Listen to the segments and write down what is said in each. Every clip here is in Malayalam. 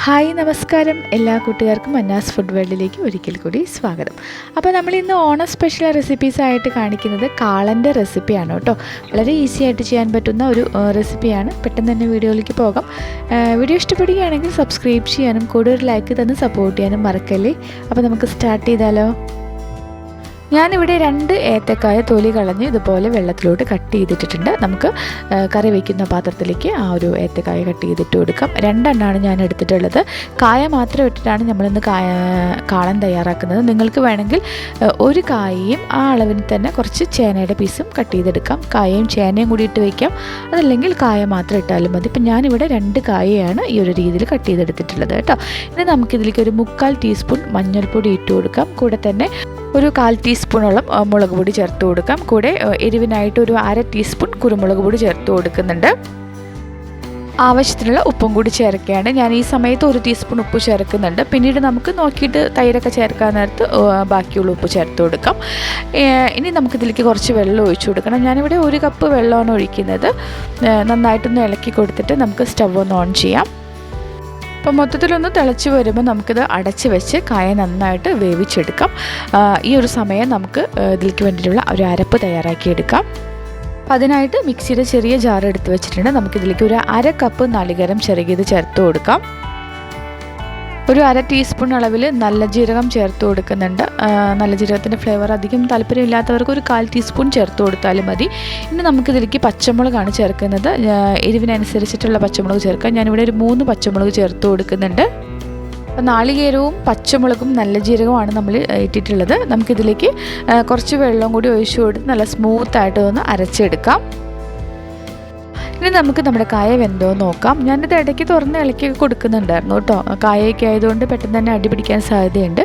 ഹായ് നമസ്കാരം, എല്ലാ കൂട്ടുകാർക്കും അന്നാസ് ഫുഡ് വേൾഡിലേക്ക് ഒരിക്കൽ കൂടി സ്വാഗതം. അപ്പോൾ നമ്മൾ ഇന്ന് ഓണം സ്പെഷ്യൽ റെസിപ്പീസ് ആയിട്ട് കാണിക്കുന്നത് കാളൻ്റെ റെസിപ്പിയാണ് കേട്ടോ. വളരെ ഈസി ആയിട്ട് ചെയ്യാൻ പറ്റുന്ന ഒരു റെസിപ്പിയാണ്. പെട്ടെന്ന് തന്നെ വീഡിയോയിലേക്ക് പോകാം. വീഡിയോ ഇഷ്ടപ്പെടുകയാണെങ്കിൽ സബ്സ്ക്രൈബ് ചെയ്യാനും കൂടുതൽ ലൈക്ക് തന്ന് സപ്പോർട്ട് ചെയ്യാനും മറക്കല്ലേ. അപ്പോൾ നമുക്ക് സ്റ്റാർട്ട് ചെയ്താലോ. ഞാനിവിടെ 2 ഏത്തക്കായ തൊലി കളഞ്ഞ് ഇതുപോലെ വെള്ളത്തിലോട്ട് കട്ട് ചെയ്തിട്ടിട്ടുണ്ട്. നമുക്ക് കറി വയ്ക്കുന്ന പാത്രത്തിലേക്ക് ആ ഒരു ഏത്തക്കായ കട്ട് ചെയ്തിട്ട് കൊടുക്കാം. 2 എണ്ണമാണ് ഞാൻ എടുത്തിട്ടുള്ളത്. കായ മാത്രം ഇട്ടിട്ടാണ് നമ്മളിന്ന് കാളൻ തയ്യാറാക്കുന്നത്. നിങ്ങൾക്ക് വേണമെങ്കിൽ ഒരു കായയും ആ അളവിന് തന്നെ കുറച്ച് ചേനയുടെ പീസും കട്ട് ചെയ്തെടുക്കാം. കായയും ചേനയും കൂടി ഇട്ട് വയ്ക്കാം, അതല്ലെങ്കിൽ കായ മാത്രം ഇട്ടാലും മതി. ഇപ്പം ഞാനിവിടെ 2 കായയാണ് ഈ ഒരു രീതിയിൽ കട്ട് ചെയ്തെടുത്തിട്ടുള്ളത് കേട്ടോ. ഇനി നമുക്കിതിലേക്ക് ഒരു 1/4 ടീസ്പൂൺ മഞ്ഞൾപ്പൊടി ഇട്ട് കൊടുക്കാം. കൂടെ തന്നെ ഒരു 1/4 ടീസ്പൂണോളം മുളക് പൊടി ചേർത്ത് കൊടുക്കാം. കൂടെ എരിവിനായിട്ട് ഒരു 1/2 ടീസ്പൂൺ കുരുമുളക് പൊടി ചേർത്ത് കൊടുക്കുന്നുണ്ട്. ആവശ്യത്തിനുള്ള ഉപ്പും കൂടി ചേർക്കുകയാണ്. ഞാൻ ഈ സമയത്ത് 1 ടീസ്പൂൺ ഉപ്പ് ചേർക്കുന്നുണ്ട്. പിന്നീട് നമുക്ക് നോക്കിയിട്ട് തൈരൊക്കെ ചേർക്കാൻ നേരത്ത് ബാക്കിയുള്ള ഉപ്പ് ചേർത്ത് കൊടുക്കാം. ഇനി നമുക്കിതിലേക്ക് കുറച്ച് വെള്ളം ഒഴിച്ചു കൊടുക്കണം. ഞാനിവിടെ 1 കപ്പ് വെള്ളമാണ് ഒഴിക്കുന്നത്. നന്നായിട്ടൊന്ന് ഇളക്കി കൊടുത്തിട്ട് നമുക്ക് സ്റ്റവ് ഒന്ന് ഓൺ ചെയ്യാം. അപ്പോൾ മൊത്തത്തിലൊന്ന് തിളച്ച് വരുമ്പോൾ നമുക്കിത് അടച്ച് വെച്ച് കായ നന്നായിട്ട് വേവിച്ചെടുക്കാം. ഈ ഒരു സമയം നമുക്ക് ഇതിലേക്ക് വേണ്ടിയിട്ടുള്ള ഒരു അരപ്പ് തയ്യാറാക്കിയെടുക്കാം. അപ്പോൾ അതിനായിട്ട് മിക്സിയുടെ ചെറിയ ജാർ എടുത്ത് വെച്ചിട്ടുണ്ട്. നമുക്കിതിലേക്ക് ഒരു 1/2 കപ്പ് നാളികേരം ചിരകിയത് ചേർത്ത് കൊടുക്കാം. ഒരു 1/2 ടീസ്പൂൺ അളവിൽ നല്ല ജീരകം ചേർത്ത് കൊടുക്കുന്നുണ്ട്. നല്ല ജീരകത്തിൻ്റെ ഫ്ലേവർ അധികം താല്പര്യമില്ലാത്തവർക്ക് ഒരു 1/4 ടീസ്പൂൺ ചേർത്ത് കൊടുത്താലും മതി. ഇനി നമുക്കിതിലേക്ക് പച്ചമുളകാണ് ചേർക്കുന്നത്. എരിവിനനുസരിച്ചിട്ടുള്ള പച്ചമുളക് ചേർക്കാം. ഞാനിവിടെ ഒരു 3 പച്ചമുളക് ചേർത്ത് കൊടുക്കുന്നുണ്ട്. അപ്പോൾ നാളികേരവും പച്ചമുളകും നല്ല ജീരകവുമാണ് നമ്മൾ ഇട്ടിട്ടുള്ളത്. നമുക്കിതിലേക്ക് കുറച്ച് വെള്ളം കൂടി ഒഴിച്ചു കൊടുത്ത് നല്ല സ്മൂത്തായിട്ട് ഒന്ന് അരച്ചെടുക്കാം. ഇനി നമുക്ക് നമ്മുടെ കായ വെന്തോ നോക്കാം. ഞാനിത് ഇടയ്ക്ക് തുറന്ന് ഇളക്കി കൊടുക്കുന്നുണ്ടായിരുന്നു കേട്ടോ. കായയൊക്കെ ആയതുകൊണ്ട് പെട്ടെന്ന് തന്നെ അടി പിടിക്കാൻ സാധ്യതയുണ്ട്.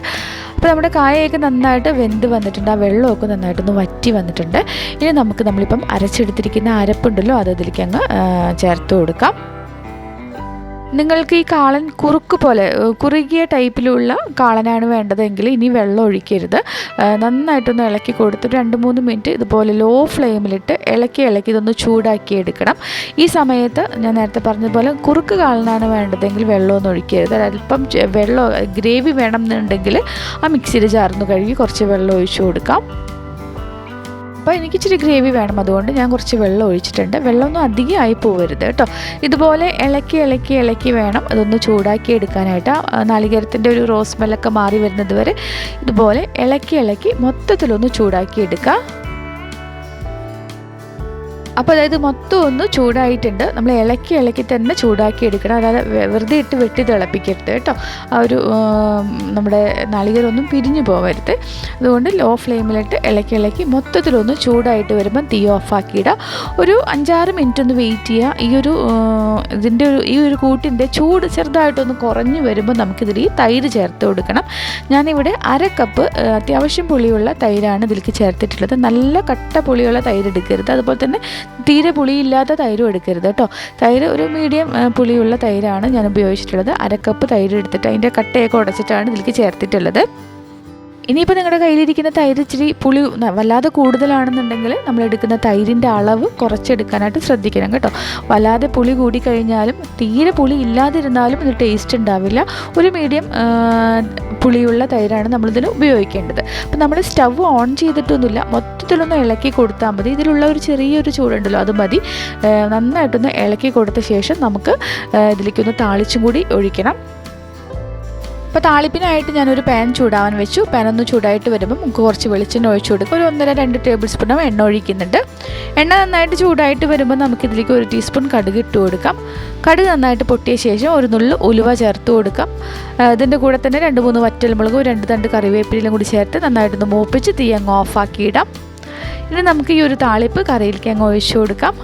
അപ്പോൾ നമ്മുടെ കായയൊക്കെ നന്നായിട്ട് വെന്ത് വന്നിട്ടുണ്ട്. ആ വെള്ളമൊക്കെ നന്നായിട്ടൊന്ന് വറ്റി വന്നിട്ടുണ്ട്. ഇനി നമ്മളിപ്പം അരച്ചെടുത്തിരിക്കുന്ന അരപ്പുണ്ടല്ലോ, അത് അതിലേക്ക് അങ്ങ് ചേർത്ത് കൊടുക്കാം. നിങ്ങൾക്ക് ഈ കാളൻ കുറുക്ക് പോലെ കുറുകിയ ടൈപ്പിലുള്ള കാളനാണ് വേണ്ടതെങ്കിൽ ഇനി വെള്ളം ഒഴിക്കരുത്. നന്നായിട്ടൊന്ന് ഇളക്കി കൊടുത്തിട്ട് 2-3 മിനിറ്റ് ഇതുപോലെ ലോ ഫ്ലെയിമിലിട്ട് ഇളക്കി ഇതൊന്ന് ചൂടാക്കി എടുക്കണം. ഈ സമയത്ത് ഞാൻ നേരത്തെ പറഞ്ഞതുപോലെ കുറുക്ക് കാളനാണ് വേണ്ടതെങ്കിൽ വെള്ളമൊന്നും ഒഴിക്കരുത്. അല്പം ഗ്രേവി വേണം എന്നുണ്ടെങ്കിൽ ആ മിക്സിയുടെ ജാറിന്ന് കഴുകി കുറച്ച് വെള്ളം ഒഴിച്ചു കൊടുക്കാം. അപ്പോൾ എനിക്കിച്ചിരി ഗ്രേവി വേണം, അതുകൊണ്ട് ഞാൻ കുറച്ച് വെള്ളം ഒഴിച്ചിട്ടുണ്ട്. വെള്ളമൊന്നും അധികമായി പോകരുത് കേട്ടോ. ഇതുപോലെ ഇളക്കി വേണം അതൊന്ന് ചൂടാക്കി എടുക്കാനായിട്ട്. നാളികേരത്തിൻ്റെ ഒരു റോസ് സ്മെല്ലൊക്കെ മാറി വരുന്നത് വരെ ഇതുപോലെ ഇളക്കി മൊത്തത്തിലൊന്ന് ചൂടാക്കി എടുക്കുക. അപ്പോൾ അതായത് മൊത്തം ഒന്ന് ചൂടായിട്ടുണ്ട്. നമ്മൾ ഇളക്കി തന്നെ ചൂടാക്കി എടുക്കണം. അല്ലാതെ വെറുതെ ഇട്ട് വെട്ടി തിളപ്പിക്കരുത് കേട്ടോ. ആ ഒരു നമ്മുടെ നാളികേരമൊന്നും പിരിഞ്ഞു പോകരുത്. അതുകൊണ്ട് ലോ ഫ്ലെയിമിലിട്ട് ഇളക്കി മൊത്തത്തിലൊന്ന് ചൂടായിട്ട് വരുമ്പം തീ ഓഫാക്കിയിടുക. ഒരു 5-6 മിനിറ്റ് ഒന്ന് വെയിറ്റ് ചെയ്യുക. ഈ ഒരു കൂട്ടിൻ്റെ ചൂട് ചെറുതായിട്ടൊന്ന് കുറഞ്ഞു വരുമ്പോൾ നമുക്കിതിൽ തൈര് ചേർത്ത് കൊടുക്കണം. ഞാനിവിടെ 1/2 കപ്പ് അത്യാവശ്യം പുളിയുള്ള തൈരാണ് ഇതിലേക്ക് ചേർത്തിട്ടുള്ളത്. നല്ല കട്ട പുളിയുള്ള തൈര് എടുക്കരുത്. അതുപോലെ തന്നെ തീരെ പുളിയില്ലാത്ത തൈരും എടുക്കരുത് കേട്ടോ. തൈര് ഒരു മീഡിയം പുളിയുള്ള തൈരാണ് ഞാൻ ഉപയോഗിച്ചിട്ടുള്ളത്. 1/2 കപ്പ് തൈര് എടുത്തിട്ട് അതിൻ്റെ കട്ടയൊക്കെ ഉടച്ചിട്ടാണ് ഇതിലേക്ക് ചേർത്തിട്ടുള്ളത്. ഇനിയിപ്പോൾ നിങ്ങളുടെ കയ്യിലിരിക്കുന്ന തൈര് ഇച്ചിരി പുളി വല്ലാതെ കൂടുതലാണെന്നുണ്ടെങ്കിൽ നമ്മൾ എടുക്കുന്ന തൈരിൻ്റെ അളവ് കുറച്ചെടുക്കാനായിട്ട് ശ്രദ്ധിക്കണം കേട്ടോ. വല്ലാതെ പുളി കൂടിക്കഴിഞ്ഞാലും തീരെ പുളി ഇല്ലാതിരുന്നാലും ഇത് ടേസ്റ്റ് ഉണ്ടാവില്ല. ഒരു മീഡിയം പുളിയുള്ള തൈരാണ് നമ്മളിതിന് ഉപയോഗിക്കേണ്ടത്. അപ്പോൾ നമ്മൾ സ്റ്റവ് ഓൺ ചെയ്തിട്ടൊന്നുമില്ല, മൊത്തത്തിലൊന്ന് ഇളക്കി കൊടുത്താൽ മതി. ഇതിലുള്ള ഒരു ചെറിയൊരു ചൂടുണ്ടല്ലോ, അത് മതി. നന്നായിട്ടൊന്ന് ഇളക്കി കൊടുത്ത ശേഷം നമുക്ക് ഇതിലേക്കൊന്ന് താളിച്ചും കൂടി ഒഴിക്കണം. അപ്പോൾ താളിപ്പിനായിട്ട് ഞാനൊരു പാൻ ചൂടാവാൻ വെച്ചു. പാനൊന്ന് ചൂടായിട്ട് വരുമ്പോൾ നമുക്ക് കുറച്ച് വെളിച്ചെണ്ണ ഒഴിച്ചു കൊടുക്കും. ഒരു 1.5-2 ടേബിൾ സ്പൂണും എണ്ണ ഒഴിക്കുന്നുണ്ട്. എണ്ണ നന്നായിട്ട് ചൂടായിട്ട് വരുമ്പോൾ നമുക്കിതിലേക്ക് 1 ടീസ്പൂൺ കടുക് ഇട്ട് കൊടുക്കാം. കടുക് നന്നായിട്ട് പൊട്ടിയ ശേഷം ഒരു നുള്ളു ഉലുവ ചേർത്ത് കൊടുക്കാം. ഇതിൻ്റെ കൂടെ തന്നെ 2-3 വറ്റൽമുളകും 2 തണ്ട് കറിവേപ്പിലയും കൂടി ചേർത്ത് നന്നായിട്ടൊന്ന് മൂപ്പിച്ച് തീ അങ്ങ് ഓഫാക്കിയിടാം. ഇനി നമുക്ക് ഈ ഒരു താളിപ്പ് കറിയിലേക്ക് അങ്ങ് ഒഴിച്ചു കൊടുക്കാം.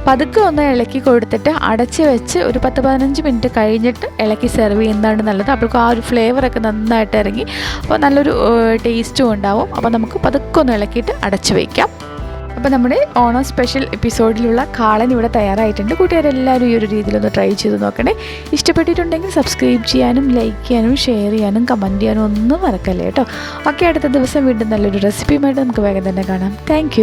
പതുക്കെ ഒന്ന് ഇളക്കി കൊടുത്തിട്ട് അടച്ച് വെച്ച് ഒരു 10-15 മിനിറ്റ് കഴിഞ്ഞിട്ട് ഇളക്കി സെർവ് ചെയ്യുന്നതാണ് നല്ലത്. അപ്പോഴേക്കും ആ ഒരു ഫ്ലേവറൊക്കെ നന്നായിട്ട് ഇറങ്ങി അപ്പോൾ നല്ലൊരു ടേസ്റ്റും ഉണ്ടാവും. അപ്പോൾ നമുക്ക് പതുക്കെ ഒന്ന് ഇളക്കിയിട്ട് അടച്ച് വയ്ക്കാം. അപ്പോൾ നമ്മുടെ ഓണം സ്പെഷ്യൽ എപ്പിസോഡിലുള്ള കാളൻ ഇവിടെ തയ്യാറായിട്ടുണ്ട്. കൂട്ടുകാരെല്ലാവരും ഈ ഒരു രീതിയിലൊന്ന് ട്രൈ ചെയ്ത് നോക്കണേ. ഇഷ്ടപ്പെട്ടിട്ടുണ്ടെങ്കിൽ സബ്സ്ക്രൈബ് ചെയ്യാനും ലൈക്ക് ചെയ്യാനും ഷെയർ ചെയ്യാനും കമൻറ്റ് ചെയ്യാനും ഒന്നും മറക്കല്ലേ കേട്ടോ. ഓക്കെ, അടുത്ത ദിവസം വീണ്ടും നല്ലൊരു റെസിപ്പിയുമായിട്ട് നമുക്ക് വേഗം തന്നെ കാണാം. താങ്ക്